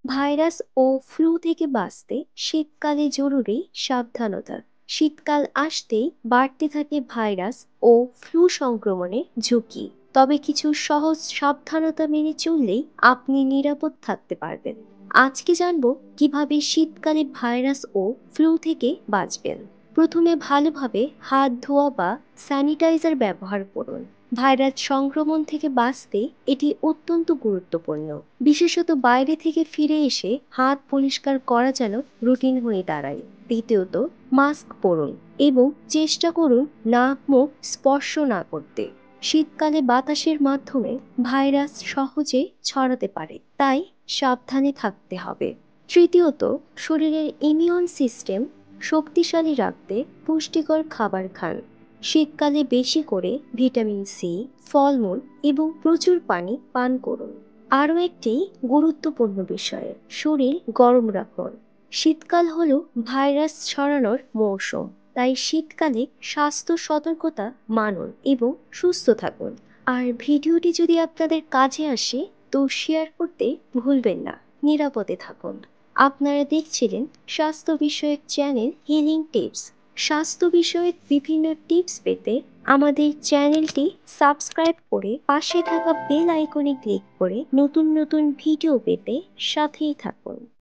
Virus ও flu থেকে বাঁচতে শীতকালে জরুরি সাবধানতা। শীতকাল আসতেই বাড়তে থাকে ভাইরাস ও ফ্লু সংক্রমণের ঝুঁকি। তবে কিছু সহজ সাবধানতা মেনে চললেই আপনি নিরাপদ থাকতে পারবেন। আজকে জানবো কিভাবে শীতকালে ভাইরাস ও ফ্লু থেকে বাঁচবেন। প্রথমে ভালোভাবে হাত ধোয়া বা স্যানিটাইজার ব্যবহার করুন। ভাইরাস সংক্রমণ থেকে বাঁচতে এটি অত্যন্ত গুরুত্বপূর্ণ। বিশেষত বাইরে থেকে ফিরে এসে হাত পরিষ্কার করা যেন রুটিন হয়ে দাঁড়ায়। দ্বিতীয়ত, মাস্ক পরুন এবং চেষ্টা করুন নাক মুখ স্পর্শ না করতে। শীতকালে বাতাসের মাধ্যমে ভাইরাস সহজে ছড়াতে পারে, তাই সাবধানে থাকতে হবে। তৃতীয়ত, শরীরের ইমিউন সিস্টেম শক্তিশালী রাখতে পুষ্টিকর খাবার খান। শীতকালে বেশি করে ভিটামিন সি, ফলমূল এবং প্রচুর পানি পান করুন। আরও একটি গুরুত্বপূর্ণ বিষয়, শরীর গরম রাখুন। শীতকাল হলো ভাইরাস ছড়ানোর মৌসুম, তাই শীতকালে স্বাস্থ্য সতর্কতা মানুন এবং সুস্থ থাকুন। আর ভিডিওটি যদি আপনাদের কাজে আসে তো শেয়ার করতে ভুলবেন না। নিরাপদে থাকুন। আপনারা দেখছিলেন স্বাস্থ্য বিষয়ক চ্যানেল হিলিং টিপস। স্বাস্থ্য বিষয়ক বিভিন্ন টিপস পেতে আমাদের চ্যানেলটি সাবস্ক্রাইব করে পাশে থাকা বেল আইকনে ক্লিক করে নতুন নতুন ভিডিও পেতে সাথেই থাকুন।